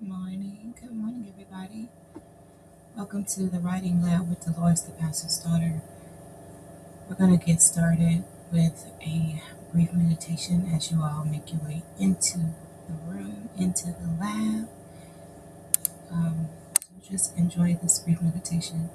Good morning, everybody. Welcome to the Writing Lab with Delores, the pastor's daughter. We're going to get started with a brief meditation as you all make your way into the room, into the lab. So just enjoy this brief meditation.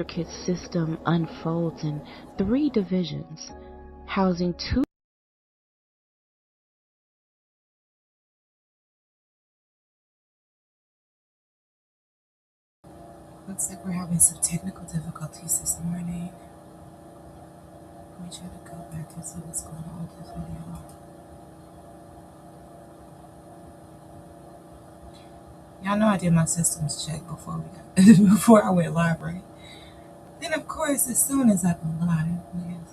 Circuit system unfolds in three divisions, housing two. Looks like we're having some technical difficulties this morning. Let me try to go back and see what's going on with this video. Y'all know I did my systems check before before I went live, right? Then, of course, as soon as I go live, we have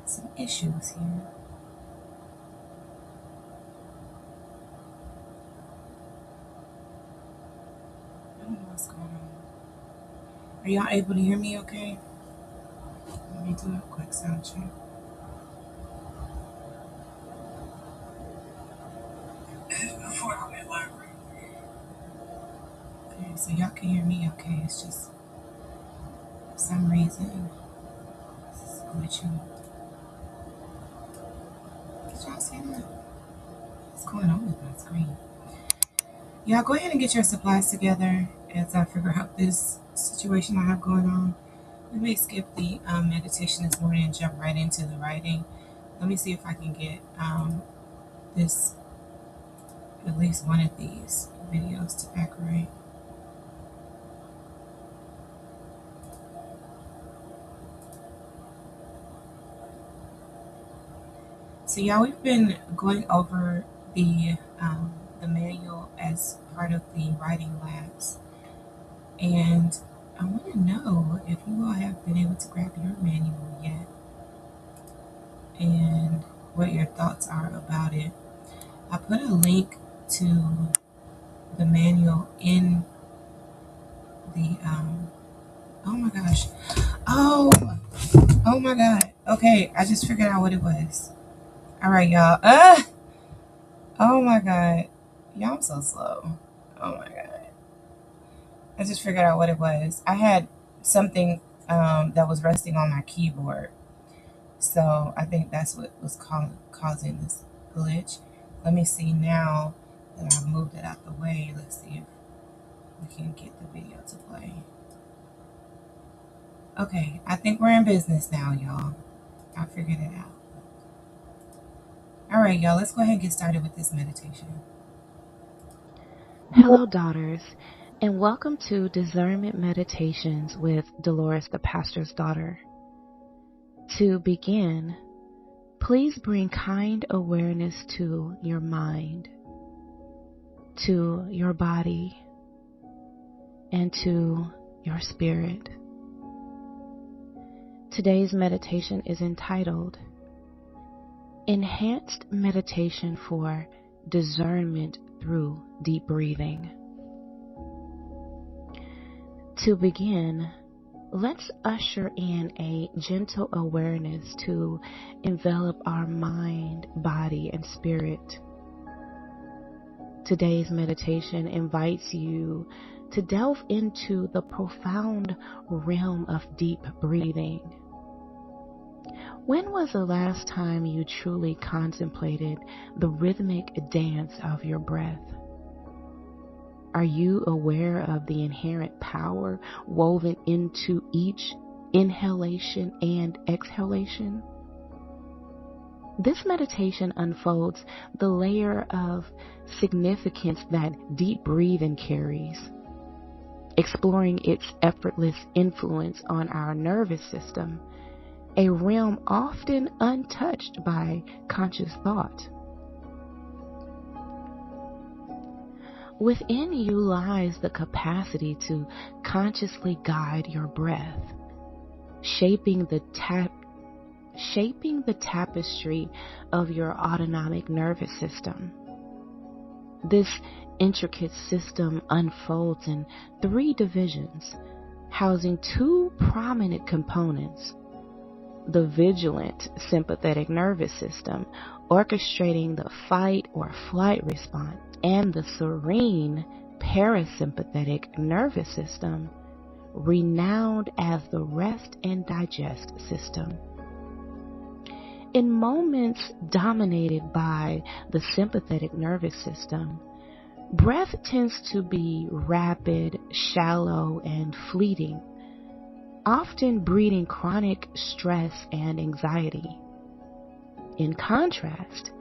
some issues here. I don't know what's going on. Are y'all able to hear me okay? Let me do a quick sound check. Before I went live. Okay, so y'all can hear me okay. It's just for some reason it's glitching. Did y'all see that? What's going on with my screen? Y'all go ahead and get your supplies together as I figure out this situation I have going on. We may skip the meditation this morning and jump right into the writing. Let me see if I can get this, at least one of these videos to act right. So y'all, we've been going over the manual as part of the writing labs, and I want to know if you all have been able to grab your manual yet, and what your thoughts are about it. I put a link to the manual in the oh my gosh, oh my god. Okay, I just figured out what it was. All right, y'all. Oh my god. Y'all, I'm so slow. Oh my god. I just figured out what it was. I had something that was resting on my keyboard. So I think that's what was causing this glitch. Let me see now that I've moved it out the way. Let's see if we can get the video to play. Okay, I think we're in business now, y'all. I figured it out. All right, y'all, let's go ahead and get started with this meditation. Hello, daughters, and welcome to Discernment Meditations with Delores, the pastor's daughter. To begin, please bring kind awareness to your mind, to your body, and to your spirit. Today's meditation is entitled Enhanced Meditation for Discernment through Deep Breathing. To begin, let's usher in a gentle awareness to envelop our mind, body, and spirit. Today's meditation invites you to delve into the profound realm of deep breathing. When was the last time you truly contemplated the rhythmic dance of your breath? Are you aware of the inherent power woven into each inhalation and exhalation? This meditation unfolds the layer of significance that deep breathing carries, exploring its effortless influence on our nervous system, a realm often untouched by conscious thought. Within you lies the capacity to consciously guide your breath, shaping the tapestry of your autonomic nervous system. This intricate system unfolds in 3 divisions, housing 2 prominent components: the vigilant sympathetic nervous system, orchestrating the fight or flight response, and the serene parasympathetic nervous system, renowned as the rest and digest system. In moments dominated by the sympathetic nervous system, breath tends to be rapid, shallow, and fleeting, often breeding chronic stress and anxiety. In contrast,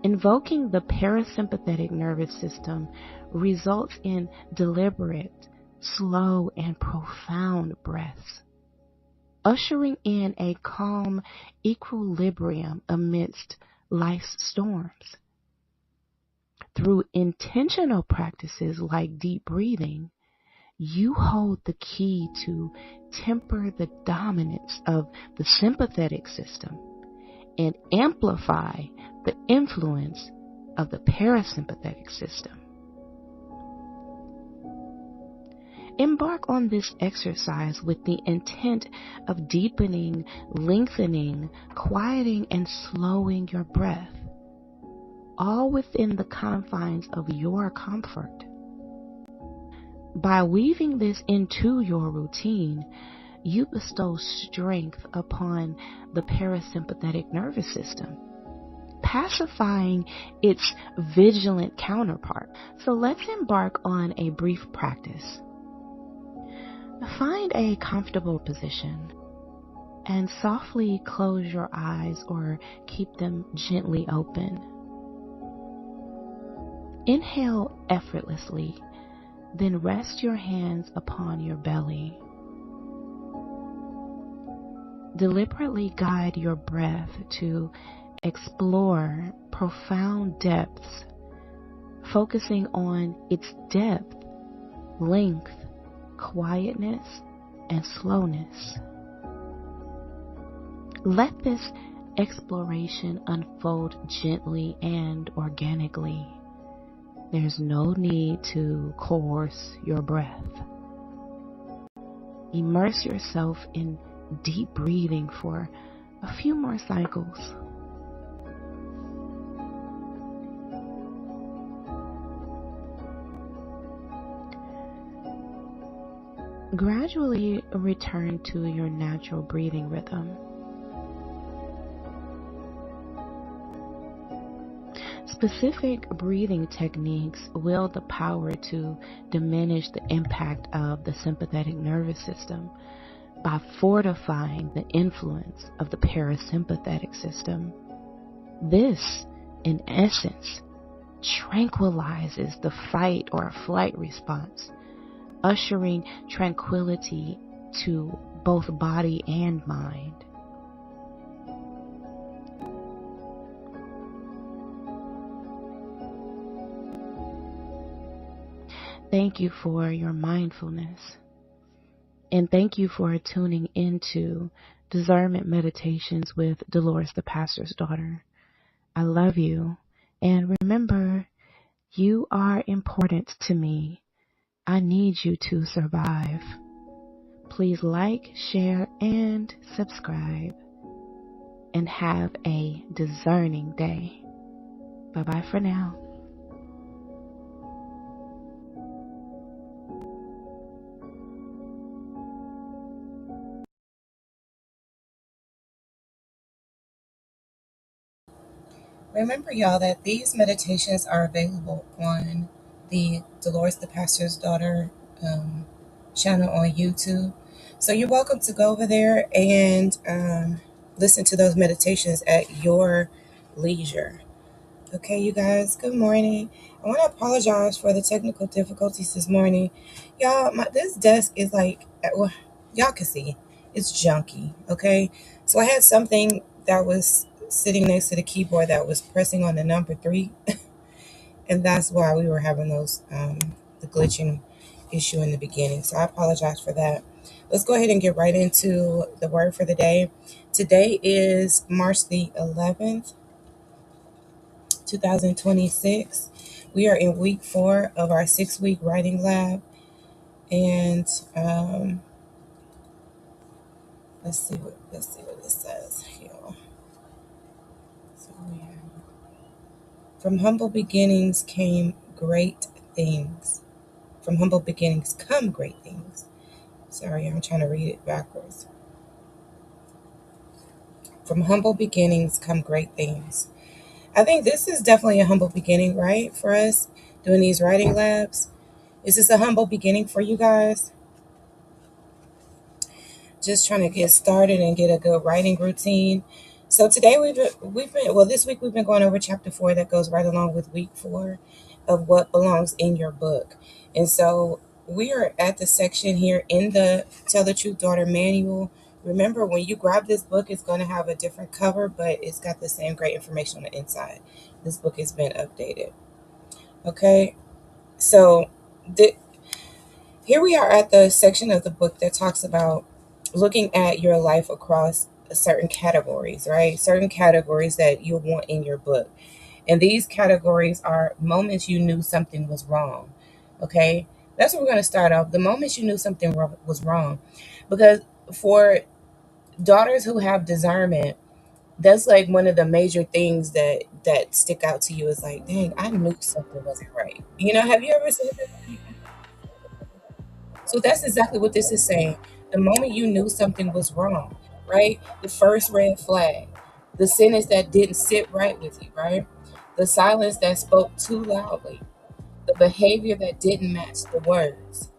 invoking the parasympathetic nervous system results in deliberate, slow, and profound breaths, ushering in a calm equilibrium amidst life's storms. Through intentional practices like deep breathing, you hold the key to temper the dominance of the sympathetic system and amplify the influence of the parasympathetic system. Embark on this exercise with the intent of deepening, lengthening, quieting, and slowing your breath, all within the confines of your comfort. By weaving this into your routine, you bestow strength upon the parasympathetic nervous system, pacifying its vigilant counterpart. So let's embark on a brief practice. Find a comfortable position and softly close your eyes or keep them gently open. Inhale effortlessly, then rest your hands upon your belly. Deliberately guide your breath to explore profound depths, focusing on its depth, length, quietness, and slowness. Let this exploration unfold gently and organically. There's no need to coerce your breath. Immerse yourself in deep breathing for a few more cycles. Gradually return to your natural breathing rhythm. Specific breathing techniques wield the power to diminish the impact of the sympathetic nervous system by fortifying the influence of the parasympathetic system. This, in essence, tranquilizes the fight or flight response, ushering tranquility to both body and mind. Thank you for your mindfulness. And thank you for tuning into Discernment Meditations with Delores, the pastor's daughter. I love you. And remember, you are important to me. I need you to survive. Please like, share, and subscribe. And have a discerning day. Bye-bye for now. Remember, y'all, that these meditations are available on the Dolores the Pastor's Daughter channel on YouTube. So you're welcome to go over there and listen to those meditations at your leisure. Okay, you guys, good morning. I want to apologize for the technical difficulties this morning. Y'all, this desk is like, well, y'all can see, it's junky, okay? So I had something that was sitting next to the keyboard that was pressing on the number 3, And that's why we were having those the glitching issue in the beginning. So I apologize for that. Let's go ahead and get right into the word for the day. Today is March the 11th, 2026. We are in week 4 of our 6-week writing lab. And let's see what it says here. So we have, from humble beginnings came great things. From humble beginnings come great things. Sorry, I'm trying to read it backwards. From humble beginnings come great things. I think this is definitely a humble beginning, right? For us doing these writing labs. Is this a humble beginning for you guys? Just trying to get started and get a good writing routine. So today this week we've been going over chapter 4 that goes right along with week 4 of what belongs in your book. And so we are at the section here in the Tell the Truth Daughter manual. Remember, when you grab this book, it's going to have a different cover, but it's got the same great information on the inside. This book has been updated. Okay, so here we are at the section of the book that talks about looking at your life across certain categories, right? Certain categories that you want in your book. And these categories are moments you knew something was wrong. Okay? That's what we're going to start off. The moments you knew something was wrong. Because for daughters who have discernment, that's like one of the major things that stick out to you is like, dang, I knew something wasn't right. Have you ever said that? So that's exactly what this is saying. The moment you knew something was wrong, right? The first red flag, the sentence that didn't sit right with you, right? The silence that spoke too loudly, the behavior that didn't match the words.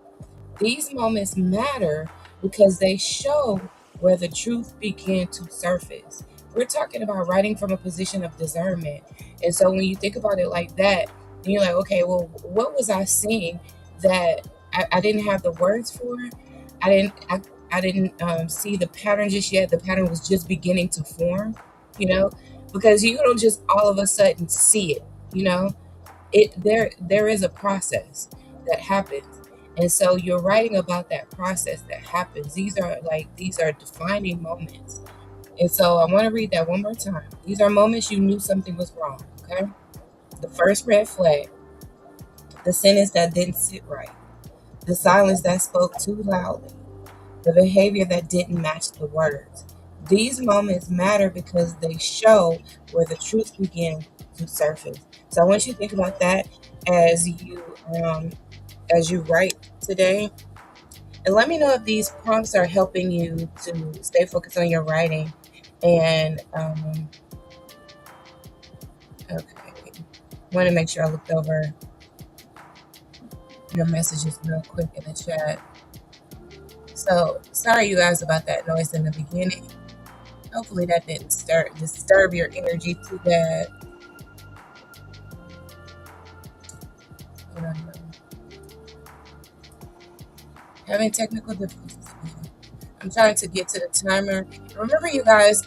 These moments matter because they show where the truth began to surface. We're talking about writing from a position of discernment. And so when you think about it like that, then you're like, okay, well, what was I seeing that I didn't have the words for? I didn't see the pattern just yet. The pattern was just beginning to form, you know, because you don't just all of a sudden see it, you know. There is a process that happens, and so you're writing about that process that happens. These are defining moments, and so I want to read that one more time. These are moments you knew something was wrong. Okay, the first red flag, the sentence that didn't sit right, the silence that spoke too loudly, the behavior that didn't match the words. These moments matter because they show where the truth began to surface. So I want you to think about that as you write today, and let me know if these prompts are helping you to stay focused on your writing. And okay, want to make sure I looked over your messages real quick in the chat. So sorry, you guys, about that noise in the beginning. Hopefully that didn't disturb your energy too bad. Um, Having technical difficulties. I'm trying to get to the timer. Remember, you guys,